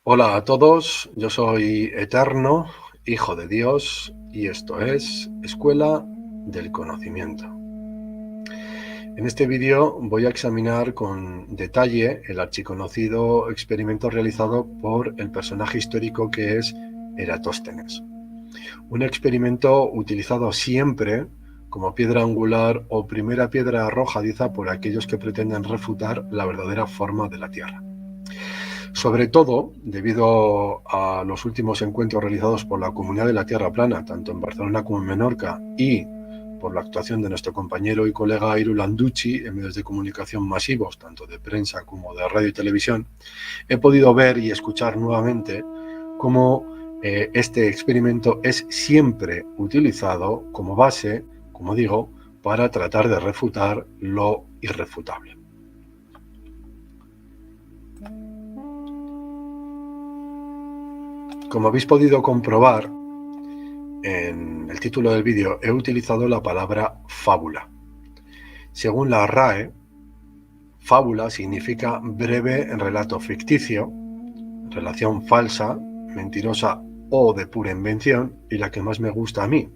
Hola a todos, yo soy Eterno, Hijo de Dios, y esto es Escuela del Conocimiento. En este vídeo voy a examinar con detalle el archiconocido experimento realizado por el personaje histórico que es Eratóstenes. Un experimento utilizado siempre como piedra angular o primera piedra arrojadiza por aquellos que pretenden refutar la verdadera forma de la Tierra. Sobre todo, debido a los últimos encuentros realizados por la Comunidad de la Tierra Plana, tanto en Barcelona como en Menorca, y por la actuación de nuestro compañero y colega Iru Landucci en medios de comunicación masivos, tanto de prensa como de radio y televisión, he podido ver y escuchar nuevamente cómo este experimento es siempre utilizado como base, como digo, para tratar de refutar lo irrefutable. Como habéis podido comprobar, en el título del vídeo he utilizado la palabra fábula. Según la RAE, fábula significa breve relato ficticio, relación falsa, mentirosa o de pura invención, y la que más me gusta a mí,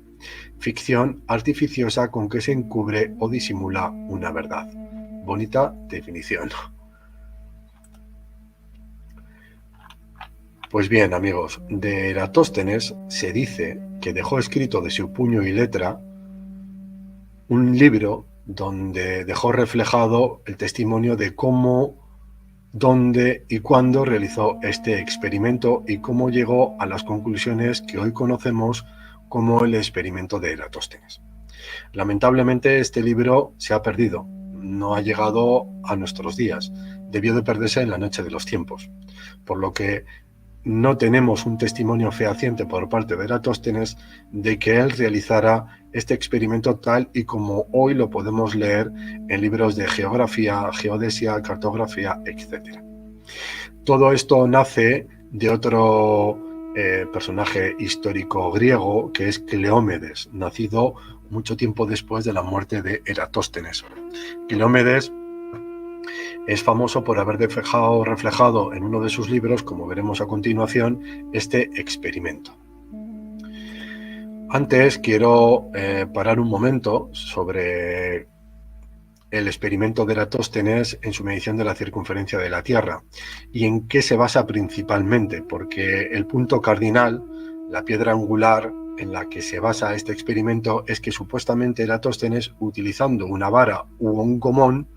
ficción artificiosa con que se encubre o disimula una verdad. Bonita definición. Pues bien, amigos, de Eratóstenes se dice que dejó escrito de su puño y letra un libro donde dejó reflejado el testimonio de cómo, dónde y cuándo realizó este experimento y cómo llegó a las conclusiones que hoy conocemos como el experimento de Eratóstenes. Lamentablemente este libro se ha perdido, no ha llegado a nuestros días, debió de perderse en la noche de los tiempos, por lo que no tenemos un testimonio fehaciente por parte de Eratóstenes de que él realizara este experimento tal y como hoy lo podemos leer en libros de geografía, geodesia, cartografía, etc. Todo esto nace de otro personaje histórico griego que es Cleómedes, nacido mucho tiempo después de la muerte de Eratóstenes. Cleómedes es famoso por haber reflejado en uno de sus libros, como veremos a continuación, este experimento. Antes quiero parar un momento sobre el experimento de Eratóstenes en su medición de la circunferencia de la Tierra y en qué se basa principalmente, porque el punto cardinal, la piedra angular en la que se basa este experimento es que supuestamente Eratóstenes, utilizando una vara u un gomón,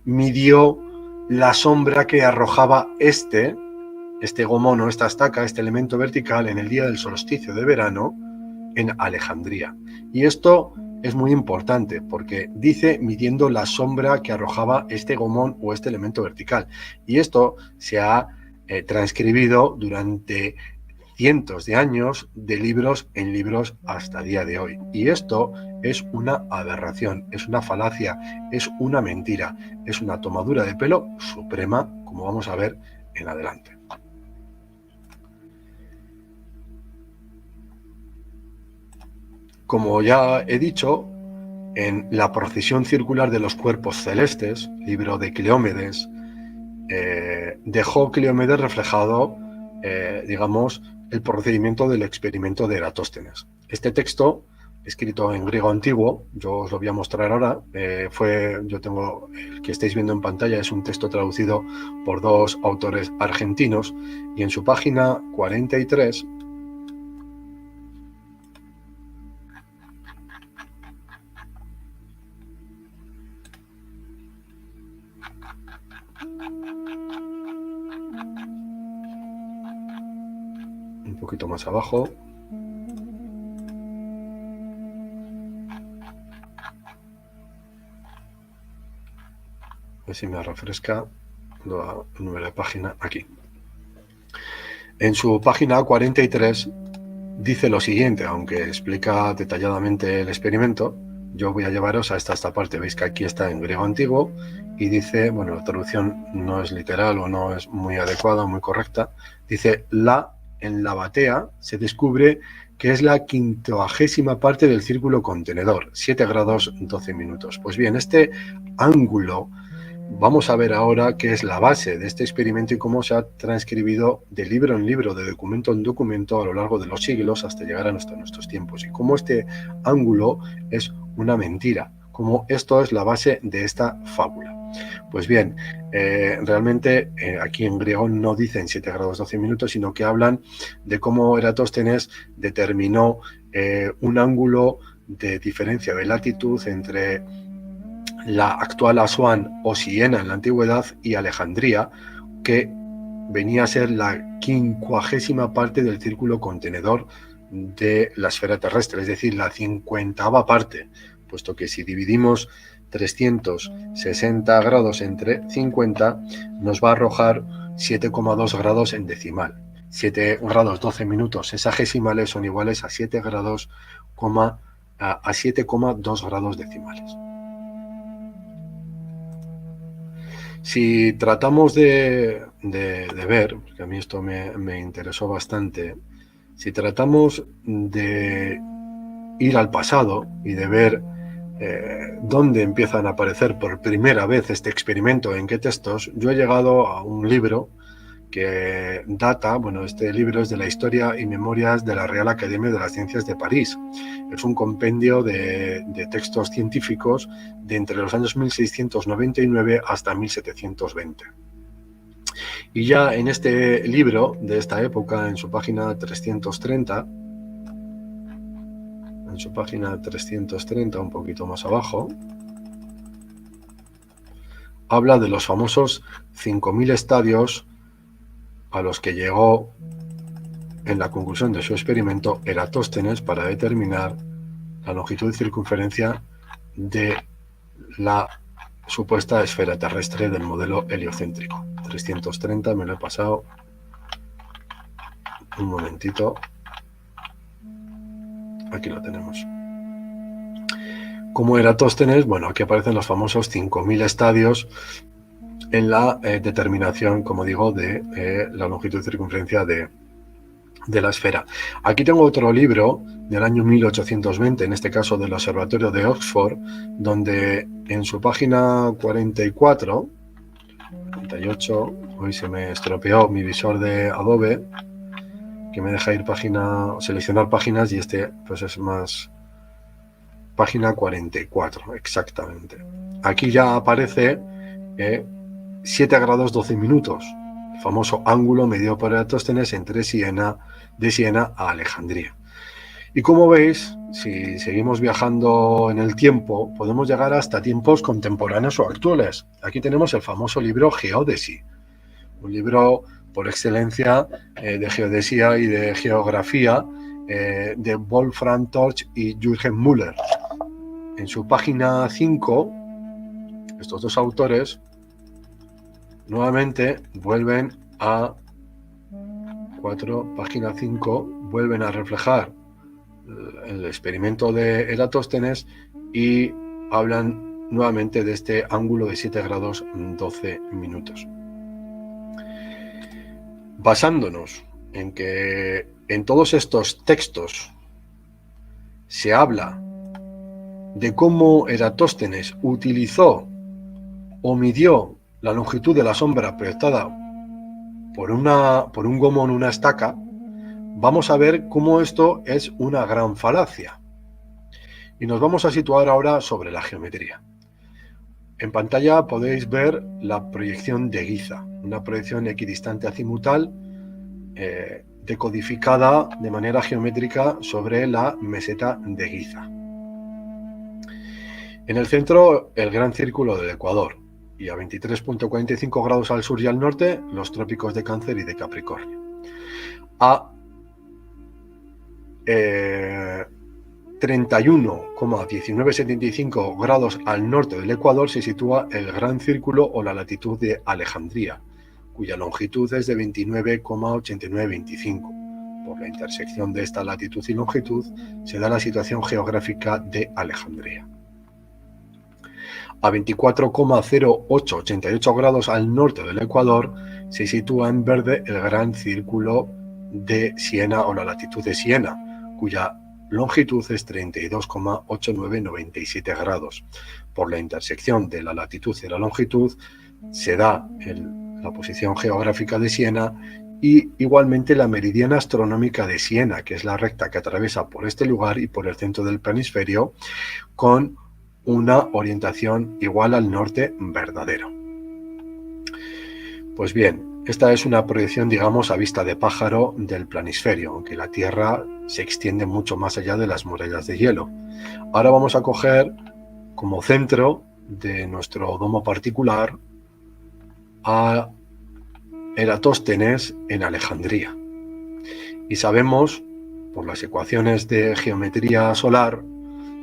midió la sombra que arrojaba este gomón o esta estaca, este elemento vertical, en el día del solsticio de verano en Alejandría. Y esto es muy importante porque dice midiendo la sombra que arrojaba este gomón o este elemento vertical. Y esto se ha transcribido durante cientos de años de libros en libros hasta el día de hoy. Y esto es una aberración, es una falacia, es una mentira, es una tomadura de pelo suprema, como vamos a ver en adelante. Como ya he dicho, en La procesión circular de los cuerpos celestes, libro de Cleómedes, dejó Cleómedes reflejado, digamos, el procedimiento del experimento de Eratóstenes. Este texto, escrito en griego antiguo, yo os lo voy a mostrar ahora, yo tengo, el que estáis viendo en pantalla es un texto traducido por dos autores argentinos, y en su página 43, un poquito más abajo, a ver si me refresca el número de página aquí. En su página 43 dice lo siguiente, aunque explica detalladamente el experimento. Yo voy a llevaros hasta esta parte. Veis que aquí está en griego antiguo y dice, bueno, la traducción no es literal o no es muy adecuada, muy correcta. Dice, en la batea se descubre que es la 50ª parte del círculo contenedor, 7 grados 12 minutos. Pues bien, este ángulo Vamos a ver ahora qué es la base de este experimento y cómo se ha transcribido de libro en libro, de documento en documento a lo largo de los siglos hasta llegar a nuestros tiempos, y cómo este ángulo es una mentira, cómo esto es la base de esta fábula. Pues bien, realmente aquí en griego no dicen 7 grados 12 minutos, sino que hablan de cómo Eratóstenes determinó un ángulo de diferencia de latitud entre la actual Asuán o Siena en la antigüedad y Alejandría, que venía a ser la 50ª parte del círculo contenedor de la esfera terrestre, es decir, la 50ª parte, puesto que si dividimos 360 grados entre 50 nos va a arrojar 7,2 grados en decimal. 7 grados 12 minutos sexagesimales son iguales a 7 grados, a 7,2 grados decimales. Si tratamos de ver, porque a mí esto me interesó bastante, si tratamos de ir al pasado y de ver dónde empiezan a aparecer por primera vez este experimento, en qué textos, yo he llegado a un libro que data, bueno, este libro es de la Historia y Memorias de la Real Academia de las Ciencias de París. Es un compendio de textos científicos de entre los años 1699 hasta 1720. Y ya en este libro de esta época, en su página 330, un poquito más abajo, habla de los famosos 5.000 estadios a los que llegó en la conclusión de su experimento Eratóstenes para determinar la longitud y circunferencia de la supuesta esfera terrestre del modelo heliocéntrico. 330, me lo he pasado. Un momentito. Aquí lo tenemos. Como Eratóstenes, bueno, aquí aparecen los famosos 5.000 estadios en la determinación, como digo, de la longitud y circunferencia de la esfera. Aquí tengo otro libro del año 1820, en este caso del Observatorio de Oxford, donde en su página 48, hoy se me estropeó mi visor de Adobe, que me deja ir seleccionar páginas, y este pues es más página 44, exactamente. Aquí ya aparece 7 grados 12 minutos, el famoso ángulo medido por Eratóstenes entre de Siena a Alejandría. Y como veis, si seguimos viajando en el tiempo, podemos llegar hasta tiempos contemporáneos o actuales. Aquí tenemos el famoso libro Geodesy, un libro por excelencia de geodesía y de geografía de Wolfram Torch y Jürgen Müller. En su página 5, estos dos autores nuevamente vuelven a página 5, vuelven a reflejar el experimento de Eratóstenes y hablan nuevamente de este ángulo de 7 grados 12 minutos. Basándonos en que en todos estos textos se habla de cómo Eratóstenes utilizó o midió la longitud de la sombra proyectada por un gomo en una estaca, vamos a ver cómo esto es una gran falacia. Y nos vamos a situar ahora sobre la geometría. En pantalla podéis ver la proyección de Giza, una proyección equidistante azimutal decodificada de manera geométrica sobre la meseta de Giza. En el centro, el gran círculo del Ecuador, y a 23,45 grados al sur y al norte, los trópicos de Cáncer y de Capricornio. A 31,1975 grados al norte del Ecuador se sitúa el gran círculo o la latitud de Alejandría, cuya longitud es de 29,8925. Por la intersección de esta latitud y longitud se da la situación geográfica de Alejandría. A 24,0888 grados al norte del Ecuador se sitúa en verde el gran círculo de Siena o la latitud de Siena, cuya longitud es 32,8997 grados. Por la intersección de la latitud y la longitud se da la posición geográfica de Siena y igualmente la meridiana astronómica de Siena, que es la recta que atraviesa por este lugar y por el centro del planisferio, con una orientación igual al norte verdadero. Pues bien, esta es una proyección, digamos, a vista de pájaro del planisferio, aunque la Tierra se extiende mucho más allá de las murallas de hielo. Ahora vamos a coger como centro de nuestro domo particular a Eratóstenes en Alejandría. Y sabemos, por las ecuaciones de geometría solar,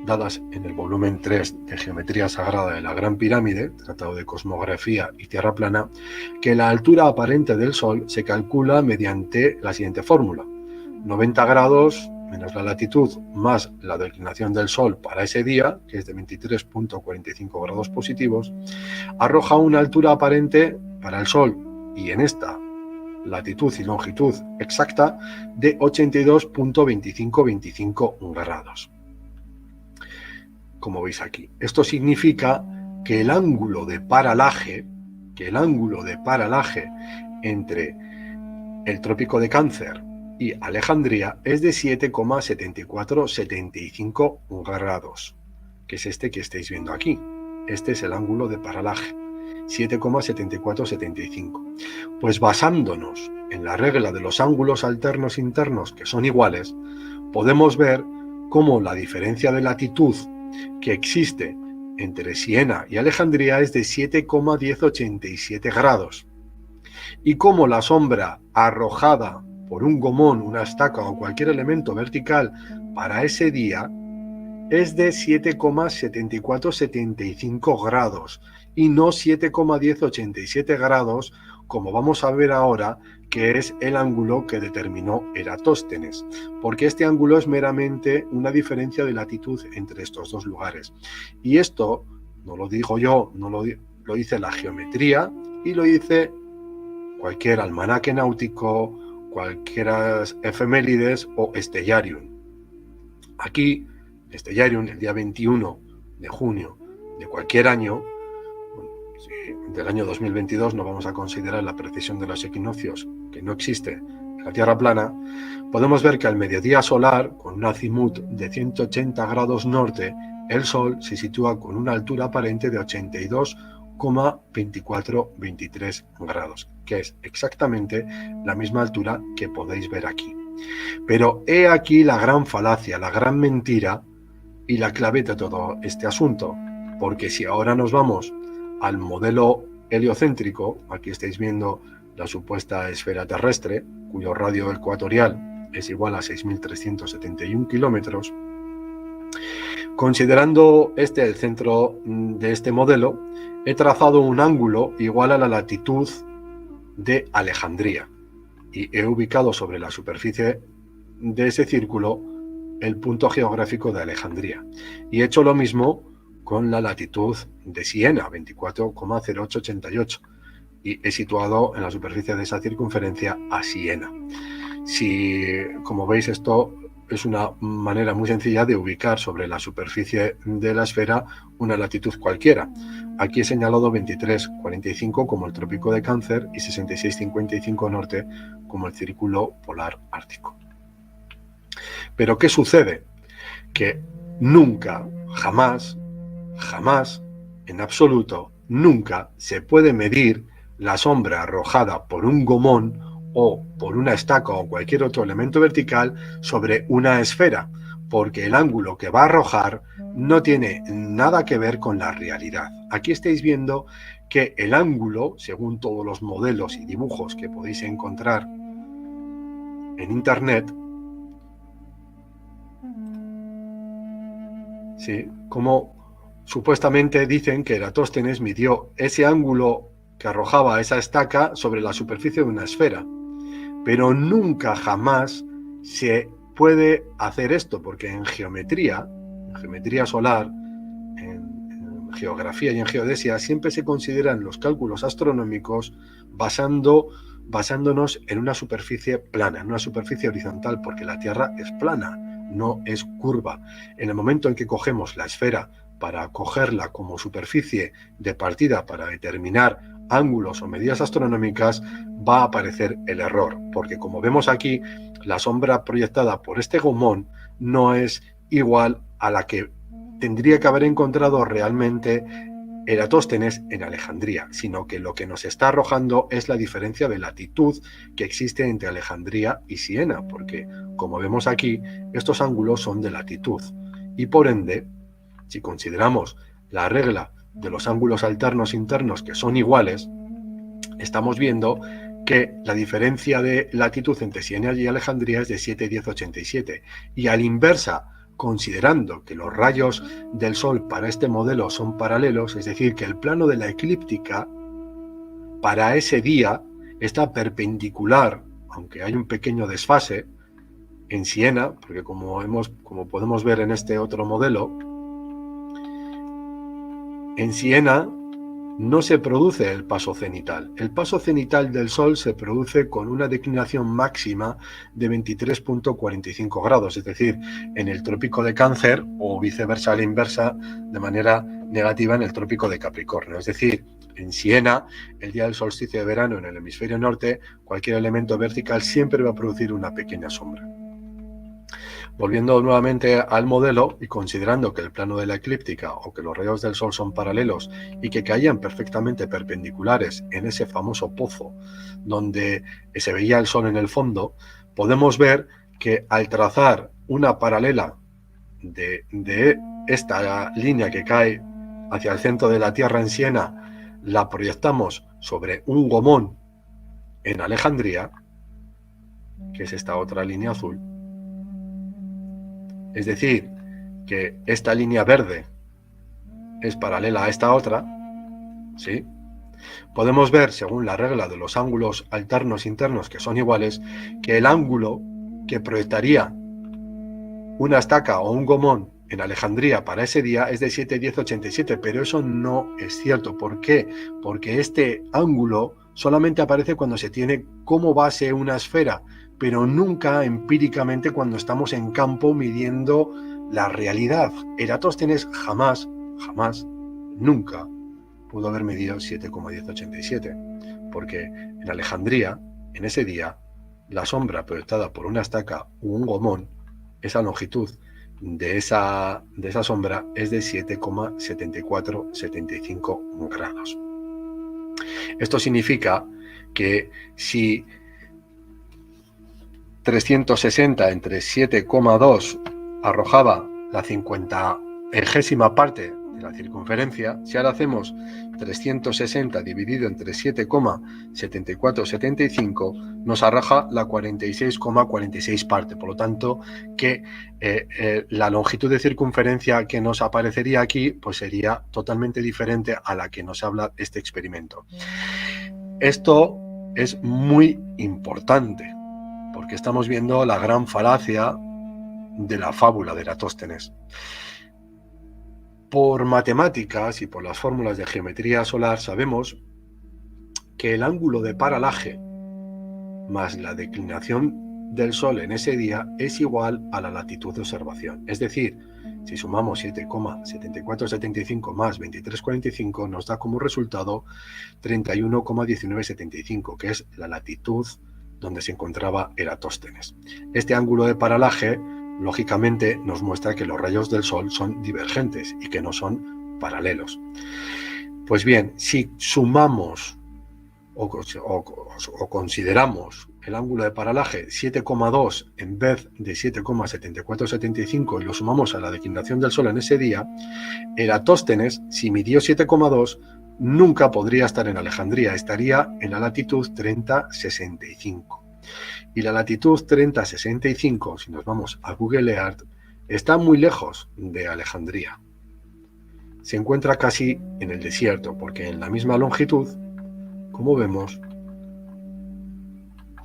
dadas en el volumen 3 de Geometría Sagrada de la Gran Pirámide, Tratado de Cosmografía y Tierra Plana, que la altura aparente del Sol se calcula mediante la siguiente fórmula: 90 grados menos la latitud más la declinación del Sol para ese día, que es de 23,45 grados positivos, arroja una altura aparente para el Sol, y en esta latitud y longitud exacta, de 82,2525 grados. Como veis aquí, esto significa que el ángulo de paralaje entre el Trópico de Cáncer y Alejandría es de 7,7475 grados, que es este que estáis viendo aquí. Este es el ángulo de paralaje, 7,7475. Pues basándonos en la regla de los ángulos alternos internos, que son iguales, podemos ver cómo la diferencia de latitud que existe entre Siena y Alejandría es de 7,1087 grados, y cómo la sombra arrojada por un gomón, una estaca o cualquier elemento vertical para ese día es de 7,7475 grados y no 7,1087 grados, como vamos a ver ahora, que es el ángulo que determinó Eratóstenes, porque este ángulo es meramente una diferencia de latitud entre estos dos lugares. Y esto no lo digo yo, lo dice la geometría y lo dice cualquier almanaque náutico, cualquier efemérides o Stellarium. Aquí, Stellarium, el día 21 de junio de cualquier año, del año 2022, no vamos a considerar la precesión de los equinoccios, que no existe en la Tierra plana, podemos ver que al mediodía solar, con un azimut de 180 grados norte, el Sol se sitúa con una altura aparente de 82,2423 grados, que es exactamente la misma altura que podéis ver aquí. Pero he aquí la gran falacia, la gran mentira y la clave de todo este asunto, porque si ahora nos vamos al modelo heliocéntrico, aquí estáis viendo la supuesta esfera terrestre, cuyo radio ecuatorial es igual a 6.371 kilómetros, considerando este el centro de este modelo, he trazado un ángulo igual a la latitud de Alejandría y he ubicado sobre la superficie de ese círculo el punto geográfico de Alejandría, y he hecho lo mismo con la latitud de Siena, 24,0888, y he situado en la superficie de esa circunferencia a Siena. Si, como veis, esto es una manera muy sencilla de ubicar sobre la superficie de la esfera una latitud cualquiera. Aquí he señalado 23,45 como el Trópico de Cáncer y 66,55 norte como el Círculo Polar Ártico. Pero ¿qué sucede? Que nunca, jamás, en absoluto, nunca se puede medir la sombra arrojada por un gomón o por una estaca o cualquier otro elemento vertical sobre una esfera, porque el ángulo que va a arrojar no tiene nada que ver con la realidad. Aquí estáis viendo que el ángulo, según todos los modelos y dibujos que podéis encontrar en internet, ¿sí?, como supuestamente dicen que Eratóstenes midió ese ángulo que arrojaba esa estaca sobre la superficie de una esfera, pero nunca jamás se puede hacer esto, porque en geometría solar, en geografía y en geodesia, siempre se consideran los cálculos astronómicos basándonos en una superficie plana, en una superficie horizontal, porque la Tierra es plana, no es curva. En el momento en que cogemos la esfera para cogerla como superficie de partida para determinar ángulos o medidas astronómicas, va a aparecer el error, porque como vemos aquí, la sombra proyectada por este gomón no es igual a la que tendría que haber encontrado realmente Eratóstenes en Alejandría, sino que lo que nos está arrojando es la diferencia de latitud que existe entre Alejandría y Siena, porque como vemos aquí, estos ángulos son de latitud y por ende, si consideramos la regla de los ángulos alternos internos que son iguales, estamos viendo que la diferencia de latitud entre Siena y Alejandría es de 7,1087 y a la inversa, considerando que los rayos del Sol para este modelo son paralelos, es decir, que el plano de la eclíptica para ese día está perpendicular, aunque hay un pequeño desfase en Siena, porque como podemos ver en este otro modelo, en Siena no se produce el paso cenital. El paso cenital del Sol se produce con una declinación máxima de 23,45 grados, es decir, en el trópico de Cáncer o viceversa a la inversa, de manera negativa en el trópico de Capricornio. Es decir, en Siena, el día del solsticio de verano en el hemisferio norte, cualquier elemento vertical siempre va a producir una pequeña sombra. Volviendo nuevamente al modelo y considerando que el plano de la eclíptica o que los rayos del Sol son paralelos y que caían perfectamente perpendiculares en ese famoso pozo donde se veía el Sol en el fondo, podemos ver que al trazar una paralela de esta línea que cae hacia el centro de la Tierra en Siena, la proyectamos sobre un gomón en Alejandría, que es esta otra línea azul. Es decir, que esta línea verde es paralela a esta otra, ¿sí? Podemos ver, según la regla de los ángulos alternos internos que son iguales, que el ángulo que proyectaría una estaca o un gomón en Alejandría para ese día es de 7,1087, pero eso no es cierto. ¿Por qué? Porque este ángulo solamente aparece cuando se tiene como base una esfera, pero nunca empíricamente cuando estamos en campo midiendo la realidad. Eratóstenes jamás, nunca pudo haber medido 7,1087, porque en Alejandría, en ese día, la sombra proyectada por una estaca u un gomón, esa longitud de esa sombra es de 7,7475 grados. Esto significa que si 360 entre 7,2 arrojaba la 50ª parte de la circunferencia, si ahora hacemos 360 dividido entre 7,7475 nos arroja la 46,46 parte. Por lo tanto, que la longitud de circunferencia que nos aparecería aquí pues sería totalmente diferente a la que nos habla este experimento. Esto es muy importante porque estamos viendo la gran falacia de la fábula de Eratóstenes. Por matemáticas y por las fórmulas de geometría solar sabemos que el ángulo de paralaje más la declinación del Sol en ese día es igual a la latitud de observación. Es decir, si sumamos 7,7475 más 23,45 nos da como resultado 31,1975, que es la latitud donde se encontraba Eratóstenes. Este ángulo de paralaje, lógicamente, nos muestra que los rayos del Sol son divergentes y que no son paralelos. Pues bien, si sumamos o consideramos el ángulo de paralaje 7,2 en vez de 7,7475 y lo sumamos a la declinación del Sol en ese día, Eratóstenes, si midió 7,2, nunca podría estar en Alejandría, estaría en la latitud 3065. Y la latitud 3065, si nos vamos a Google Earth, está muy lejos de Alejandría. Se encuentra casi en el desierto, porque en la misma longitud, como vemos,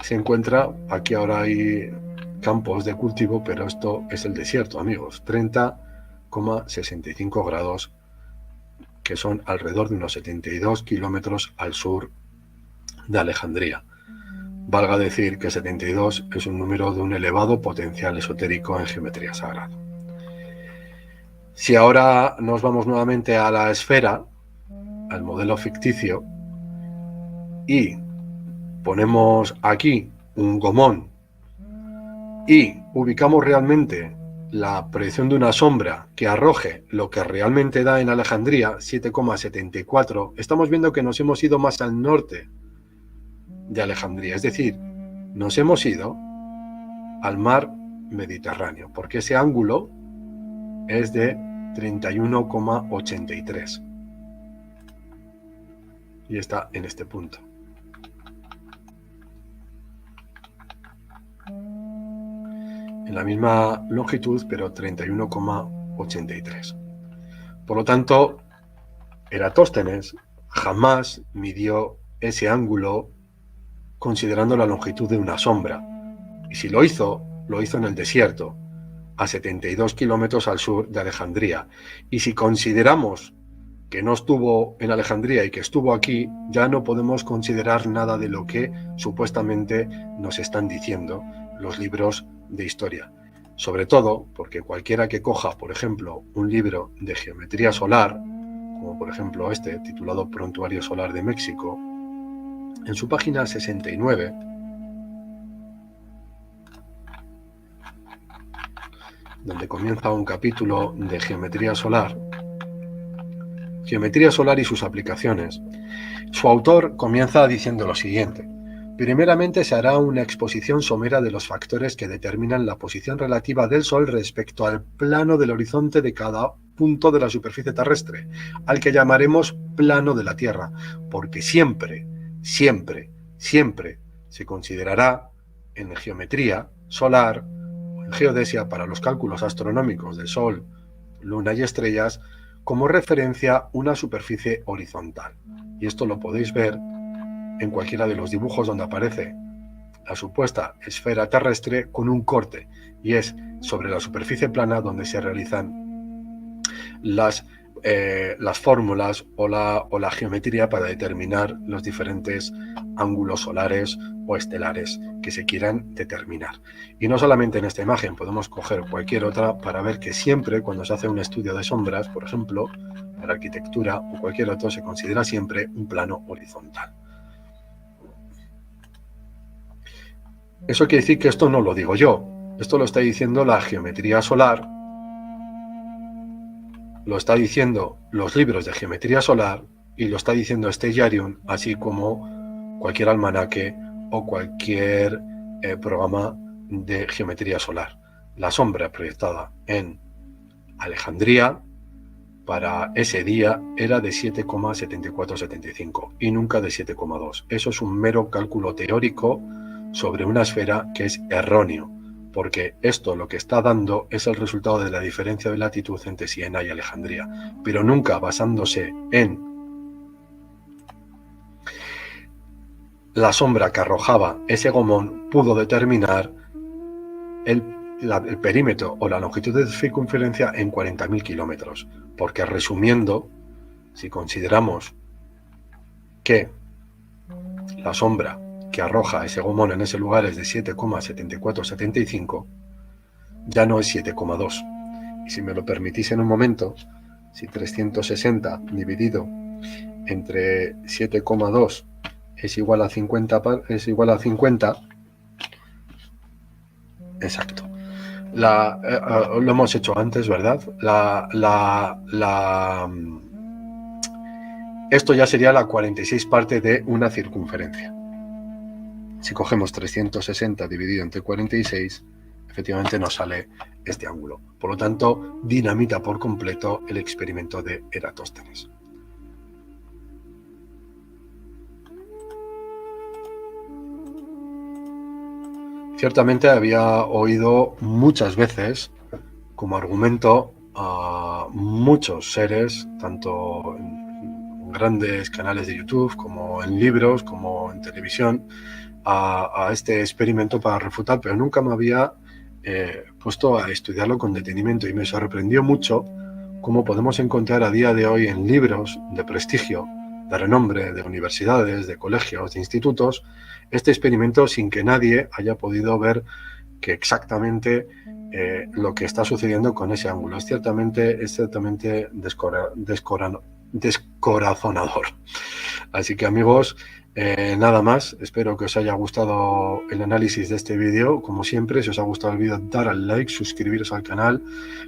se encuentra, aquí ahora hay campos de cultivo, pero esto es el desierto, amigos, 30,65 grados, que son alrededor de unos 72 kilómetros al sur de Alejandría. Valga decir que 72 es un número de un elevado potencial esotérico en geometría sagrada. Si ahora nos vamos nuevamente a la esfera, al modelo ficticio, y ponemos aquí un gomón y ubicamos realmente la proyección de una sombra que arroje lo que realmente da en Alejandría, 7,74, estamos viendo que nos hemos ido más al norte de Alejandría, es decir, nos hemos ido al mar Mediterráneo, porque ese ángulo es de 31,83 y está en este punto. En la misma longitud, pero 31,83. Por lo tanto, Eratóstenes jamás midió ese ángulo considerando la longitud de una sombra. Y si lo hizo en el desierto, a 72 kilómetros al sur de Alejandría. Y si consideramos que no estuvo en Alejandría y que estuvo aquí, ya no podemos considerar nada de lo que supuestamente nos están diciendo los libros de historia. Sobre todo porque cualquiera que coja, por ejemplo, un libro de geometría solar, como por ejemplo este, titulado Prontuario Solar de México, en su página 69, donde comienza un capítulo de geometría solar y sus aplicaciones, su autor comienza diciendo lo siguiente. Primeramente se hará una exposición somera de los factores que determinan la posición relativa del Sol respecto al plano del horizonte de cada punto de la superficie terrestre, al que llamaremos plano de la Tierra, porque siempre se considerará en geometría solar o en geodesia para los cálculos astronómicos de Sol, Luna y estrellas como referencia una superficie horizontal. Y esto lo podéis ver en cualquiera de los dibujos donde aparece la supuesta esfera terrestre con un corte, y es sobre la superficie plana donde se realizan las fórmulas o la geometría para determinar los diferentes ángulos solares o estelares que se quieran determinar. Y no solamente en esta imagen, podemos coger cualquier otra para ver que siempre cuando se hace un estudio de sombras, por ejemplo, para arquitectura o cualquier otro, se considera siempre un plano horizontal. Eso quiere decir que esto no lo digo yo, esto lo está diciendo la geometría solar, lo está diciendo los libros de geometría solar y lo está diciendo Stellarium, así como cualquier almanaque o cualquier programa de geometría solar. La sombra proyectada en Alejandría para ese día era de 7,7475 y nunca de 7,2. Eso es un mero cálculo teórico sobre una esfera que es erróneo, porque esto lo que está dando es el resultado de la diferencia de latitud entre Siena y Alejandría, pero nunca basándose en la sombra que arrojaba ese gomón pudo determinar el perímetro o la longitud de circunferencia en 40.000 kilómetros, porque resumiendo, si consideramos que la sombra que arroja ese gomón en ese lugar es de 7,7475, ya no es 7,2. Y si me lo permitís en un momento, si 360 dividido entre 7,2 es igual a 50, exacto. Lo hemos hecho antes, ¿verdad? Esto ya sería la 46 parte de una circunferencia. Si cogemos 360 dividido entre 46, efectivamente nos sale este ángulo. Por lo tanto, dinamita por completo el experimento de Eratóstenes. Ciertamente había oído muchas veces como argumento a muchos seres, tanto en grandes canales de YouTube como en libros, como en televisión, a este experimento para refutar, pero nunca me había puesto a estudiarlo con detenimiento y me sorprendió mucho cómo podemos encontrar a día de hoy en libros de prestigio de renombre, de universidades, de colegios, de institutos, este experimento sin que nadie haya podido ver que exactamente lo que está sucediendo con ese ángulo. Es ciertamente descorazonador. Así que, amigos, nada más. Espero que os haya gustado el análisis de este vídeo. Como siempre, si os ha gustado el vídeo, dar al like, suscribiros al canal,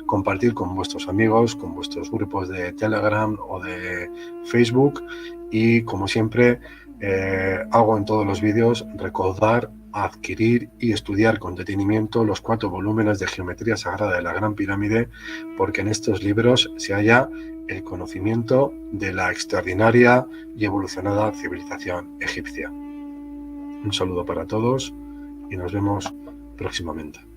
compartir con vuestros amigos, con vuestros grupos de Telegram o de Facebook. Y como siempre hago en todos los vídeos, recordar, adquirir y estudiar con detenimiento los 4 volúmenes de Geometría Sagrada de la Gran Pirámide, porque en estos libros se halla el conocimiento de la extraordinaria y evolucionada civilización egipcia. Un saludo para todos y nos vemos próximamente.